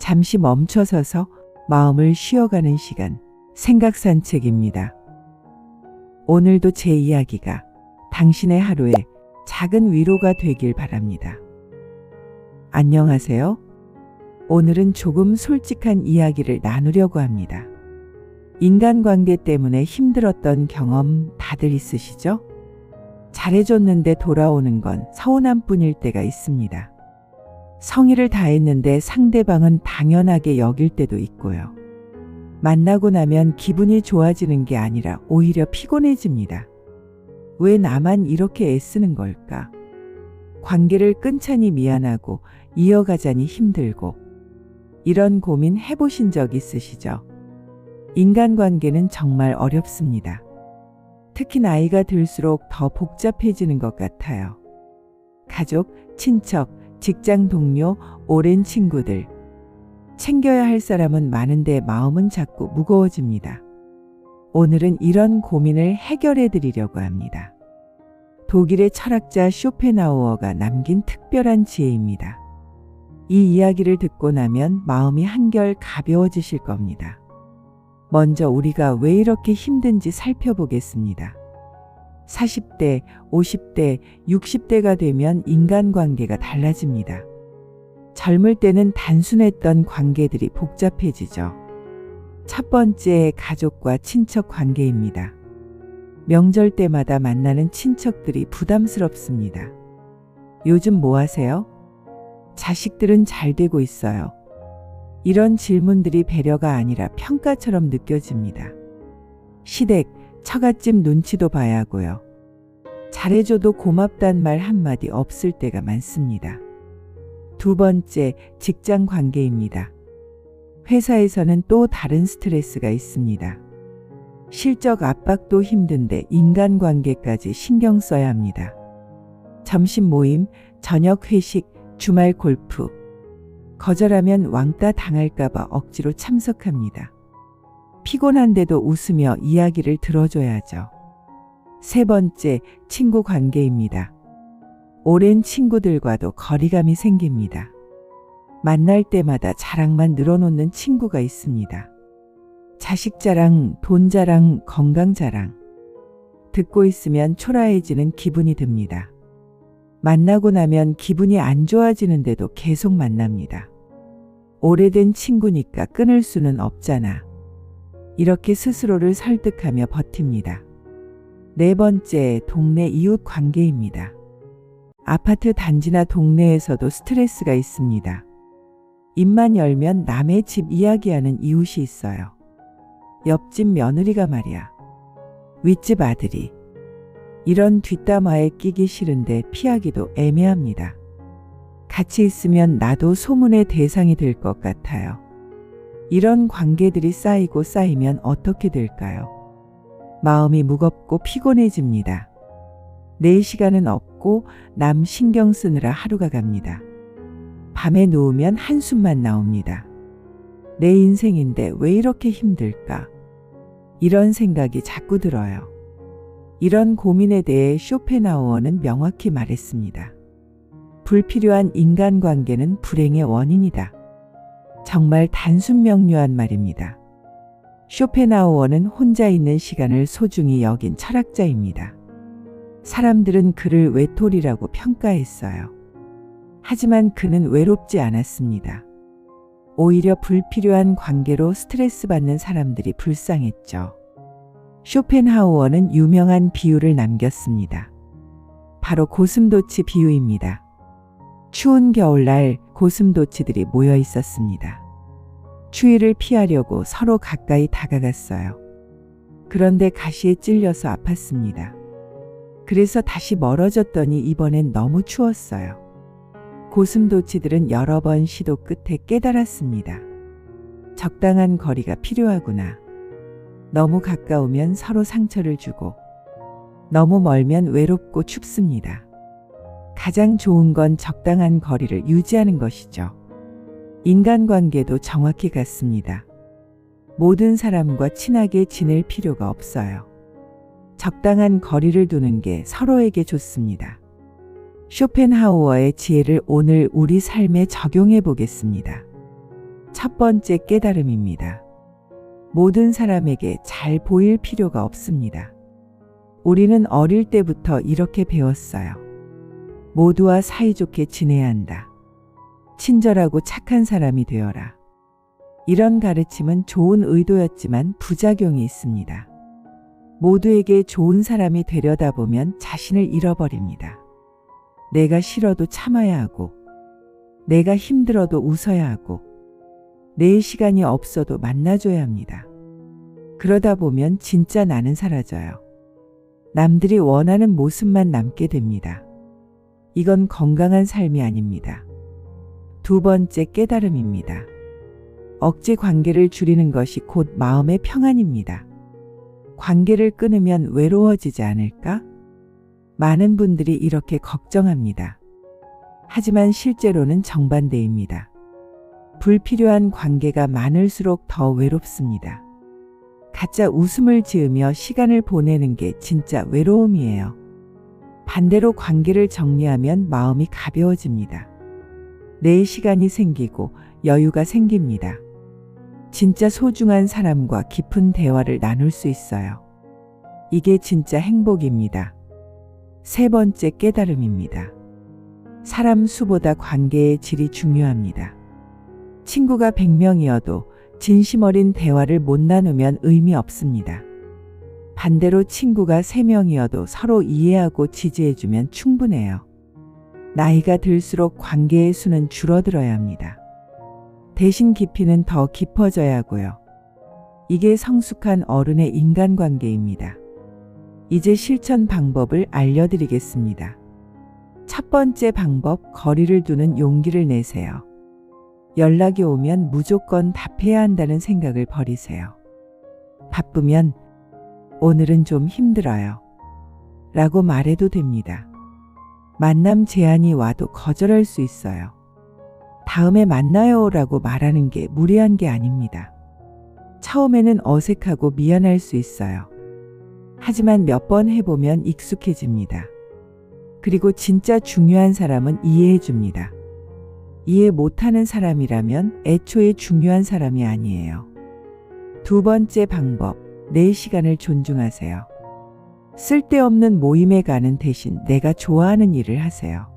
잠시 멈춰서서 마음을 쉬어가는 시간, 생각 산책입니다. 오늘도 제 이야기가 당신의 하루에 작은 위로가 되길 바랍니다. 안녕하세요. 오늘은 조금 솔직한 이야기를 나누려고 합니다. 인간관계 때문에 힘들었던 경험 다들 있으시죠? 잘해줬는데 돌아오는 건 서운한 뿐일 때가 있습니다. 성의를 다했는데 상대방은 당연하게 여길 때도 있고요. 만나고 나면 기분이 좋아지는 게 아니라 오히려 피곤해집니다. 왜 나만 이렇게 애쓰는 걸까? 관계를 끊자니 미안하고 이어가자니 힘들고, 이런 고민 해보신 적 있으시죠? 인간관계는 정말 어렵습니다. 특히 나이가 들수록 더 복잡해지는 것 같아요. 가족, 친척, 직장 동료, 오랜 친구들. 챙겨야 할 사람은 많은데 마음은 자꾸 무거워집니다. 오늘은 이런 고민을 해결해 드리려고 합니다. 독일의 철학자 쇼펜하우어가 남긴 특별한 지혜입니다. 이 이야기를 듣고 나면 마음이 한결 가벼워지실 겁니다. 먼저 우리가 왜 이렇게 힘든지 살펴보겠습니다. 40대, 50대, 60대가 되면 인간관계가 달라집니다. 젊을 때는 단순했던 관계들이 복잡해지죠. 첫 번째, 가족과 친척 관계입니다. 명절 때마다 만나는 친척들이 부담스럽습니다. 요즘 뭐 하세요? 자식들은 잘 되고 있어요. 이런 질문들이 배려가 아니라 평가처럼 느껴집니다. 시댁, 처갓집 눈치도 봐야 하고요. 잘해줘도 고맙단 말 한마디 없을 때가 많습니다. 두 번째, 직장 관계입니다. 회사에서는 또 다른 스트레스가 있습니다. 실적 압박도 힘든데 인간관계까지 신경 써야 합니다. 점심 모임, 저녁 회식, 주말 골프. 거절하면 왕따 당할까봐 억지로 참석합니다. 피곤한데도 웃으며 이야기를 들어줘야죠. 세 번째, 친구 관계입니다. 오랜 친구들과도 거리감이 생깁니다. 만날 때마다 자랑만 늘어놓는 친구가 있습니다. 자식 자랑, 돈 자랑, 건강 자랑. 듣고 있으면 초라해지는 기분이 듭니다. 만나고 나면 기분이 안 좋아지는데도 계속 만납니다. 오래된 친구니까 끊을 수는 없잖아. 이렇게 스스로를 설득하며 버팁니다. 네 번째, 동네 이웃 관계입니다. 아파트 단지나 동네에서도 스트레스가 있습니다. 입만 열면 남의 집 이야기하는 이웃이 있어요. 옆집 며느리가 말이야. 윗집 아들이. 이런 뒷담화에 끼기 싫은데 피하기도 애매합니다. 같이 있으면 나도 소문의 대상이 될 것 같아요. 이런 관계들이 쌓이고 쌓이면 어떻게 될까요? 마음이 무겁고 피곤해집니다. 내 시간은 없고 남 신경 쓰느라 하루가 갑니다. 밤에 누우면 한숨만 나옵니다. 내 인생인데 왜 이렇게 힘들까? 이런 생각이 자꾸 들어요. 이런 고민에 대해 쇼펜하우어는 명확히 말했습니다. 불필요한 인간관계는 불행의 원인이다. 정말 단순 명료한 말입니다. 쇼펜하우어는 혼자 있는 시간을 소중히 여긴 철학자입니다. 사람들은 그를 외톨이라고 평가했어요. 하지만 그는 외롭지 않았습니다. 오히려 불필요한 관계로 스트레스 받는 사람들이 불쌍했죠. 쇼펜하우어는 유명한 비유를 남겼습니다. 바로 고슴도치 비유입니다. 추운 겨울날 고슴도치들이 모여 있었습니다. 추위를 피하려고 서로 가까이 다가갔어요. 그런데 가시에 찔려서 아팠습니다. 그래서 다시 멀어졌더니 이번엔 너무 추웠어요. 고슴도치들은 여러 번 시도 끝에 깨달았습니다. 적당한 거리가 필요하구나. 너무 가까우면 서로 상처를 주고, 너무 멀면 외롭고 춥습니다. 가장 좋은 건 적당한 거리를 유지하는 것이죠. 인간관계도 정확히 같습니다. 모든 사람과 친하게 지낼 필요가 없어요. 적당한 거리를 두는 게 서로에게 좋습니다. 쇼펜하우어의 지혜를 오늘 우리 삶에 적용해 보겠습니다. 첫 번째 깨달음입니다. 모든 사람에게 잘 보일 필요가 없습니다. 우리는 어릴 때부터 이렇게 배웠어요. 모두와 사이좋게 지내야 한다. 친절하고 착한 사람이 되어라. 이런 가르침은 좋은 의도였지만 부작용이 있습니다. 모두에게 좋은 사람이 되려다 보면 자신을 잃어버립니다. 내가 싫어도 참아야 하고, 내가 힘들어도 웃어야 하고, 내 시간이 없어도 만나줘야 합니다. 그러다 보면 진짜 나는 사라져요. 남들이 원하는 모습만 남게 됩니다. 이건 건강한 삶이 아닙니다. 두 번째 깨달음입니다. 억지 관계를 줄이는 것이 곧 마음의 평안입니다. 관계를 끊으면 외로워지지 않을까? 많은 분들이 이렇게 걱정합니다. 하지만 실제로는 정반대입니다. 불필요한 관계가 많을수록 더 외롭습니다. 가짜 웃음을 지으며 시간을 보내는 게 진짜 외로움이에요. 반대로 관계를 정리하면 마음이 가벼워집니다. 내 시간이 생기고 여유가 생깁니다. 진짜 소중한 사람과 깊은 대화를 나눌 수 있어요. 이게 진짜 행복입니다. 세 번째 깨달음입니다. 사람 수보다 관계의 질이 중요합니다. 친구가 100명이어도 진심 어린 대화를 못 나누면 의미 없습니다. 반대로 친구가 3명이어도 서로 이해하고 지지해주면 충분해요. 나이가 들수록 관계의 수는 줄어들어야 합니다. 대신 깊이는 더 깊어져야 하고요. 이게 성숙한 어른의 인간관계입니다. 이제 실천 방법을 알려드리겠습니다. 첫 번째 방법, 거리를 두는 용기를 내세요. 연락이 오면 무조건 답해야 한다는 생각을 버리세요. 바쁘면 오늘은 좀 힘들어요. 라고 말해도 됩니다. 만남 제안이 와도 거절할 수 있어요. 다음에 만나요 라고 말하는 게 무리한 게 아닙니다. 처음에는 어색하고 미안할 수 있어요. 하지만 몇 번 해보면 익숙해집니다. 그리고 진짜 중요한 사람은 이해해 줍니다. 이해 못하는 사람이라면 애초에 중요한 사람이 아니에요. 두 번째 방법, 내 시간을 존중하세요. 쓸데없는 모임에 가는 대신 내가 좋아하는 일을 하세요.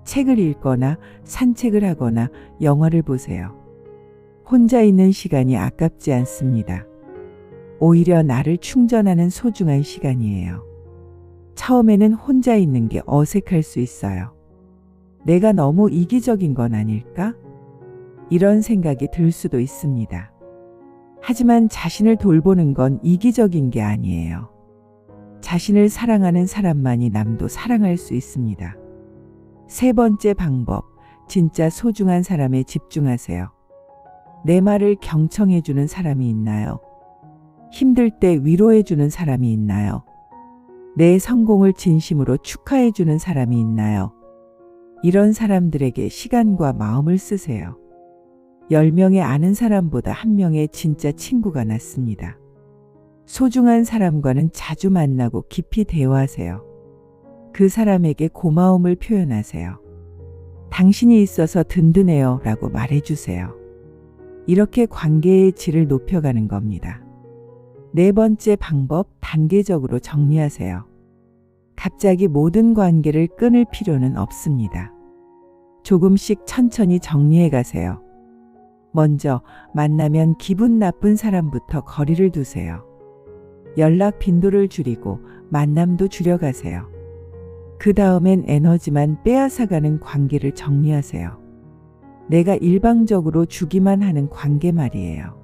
책을 읽거나 산책을 하거나 영화를 보세요. 혼자 있는 시간이 아깝지 않습니다. 오히려 나를 충전하는 소중한 시간이에요. 처음에는 혼자 있는 게 어색할 수 있어요. 내가 너무 이기적인 건 아닐까? 이런 생각이 들 수도 있습니다. 하지만 자신을 돌보는 건 이기적인 게 아니에요. 자신을 사랑하는 사람만이 남도 사랑할 수 있습니다. 세 번째 방법, 진짜 소중한 사람에 집중하세요. 내 말을 경청해주는 사람이 있나요? 힘들 때 위로해주는 사람이 있나요? 내 성공을 진심으로 축하해주는 사람이 있나요? 이런 사람들에게 시간과 마음을 쓰세요. 10명의 아는 사람보다 1명의 진짜 친구가 낫습니다. 소중한 사람과는 자주 만나고 깊이 대화하세요. 그 사람에게 고마움을 표현하세요. 당신이 있어서 든든해요 라고 말해주세요. 이렇게 관계의 질을 높여가는 겁니다. 네 번째 방법, 단계적으로 정리하세요. 갑자기 모든 관계를 끊을 필요는 없습니다. 조금씩 천천히 정리해 가세요. 먼저 만나면 기분 나쁜 사람부터 거리를 두세요. 연락 빈도를 줄이고 만남도 줄여가세요. 그 다음엔 에너지만 빼앗아가는 관계를 정리하세요. 내가 일방적으로 주기만 하는 관계 말이에요.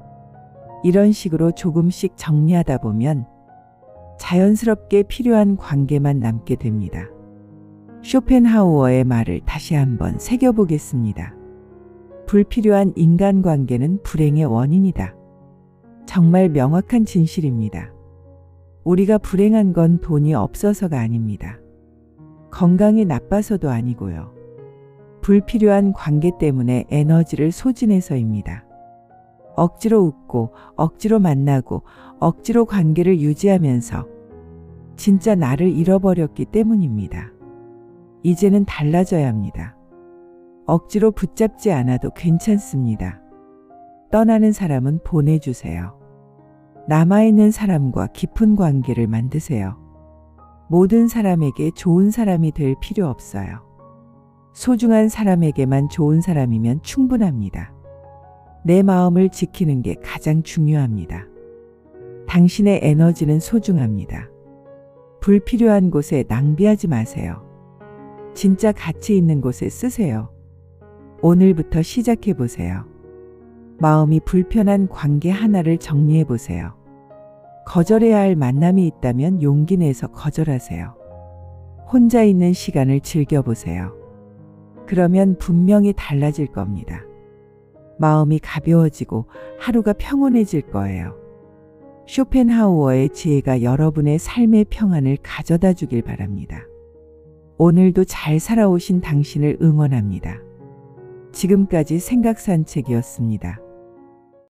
이런 식으로 조금씩 정리하다 보면 자연스럽게 필요한 관계만 남게 됩니다. 쇼펜하우어의 말을 다시 한번 새겨보겠습니다. 불필요한 인간관계는 불행의 원인이다. 정말 명확한 진실입니다. 우리가 불행한 건 돈이 없어서가 아닙니다. 건강이 나빠서도 아니고요. 불필요한 관계 때문에 에너지를 소진해서입니다. 억지로 웃고 억지로 만나고 억지로 관계를 유지하면서 진짜 나를 잃어버렸기 때문입니다. 이제는 달라져야 합니다. 억지로 붙잡지 않아도 괜찮습니다. 떠나는 사람은 보내주세요. 남아있는 사람과 깊은 관계를 만드세요. 모든 사람에게 좋은 사람이 될 필요 없어요. 소중한 사람에게만 좋은 사람이면 충분합니다. 내 마음을 지키는 게 가장 중요합니다. 당신의 에너지는 소중합니다. 불필요한 곳에 낭비하지 마세요. 진짜 가치 있는 곳에 쓰세요. 오늘부터 시작해 보세요. 마음이 불편한 관계 하나를 정리해 보세요. 거절해야 할 만남이 있다면 용기 내서 거절하세요. 혼자 있는 시간을 즐겨보세요. 그러면 분명히 달라질 겁니다. 마음이 가벼워지고 하루가 평온해질 거예요. 쇼펜하우어의 지혜가 여러분의 삶의 평안을 가져다 주길 바랍니다. 오늘도 잘 살아오신 당신을 응원합니다. 지금까지 생각산책이었습니다.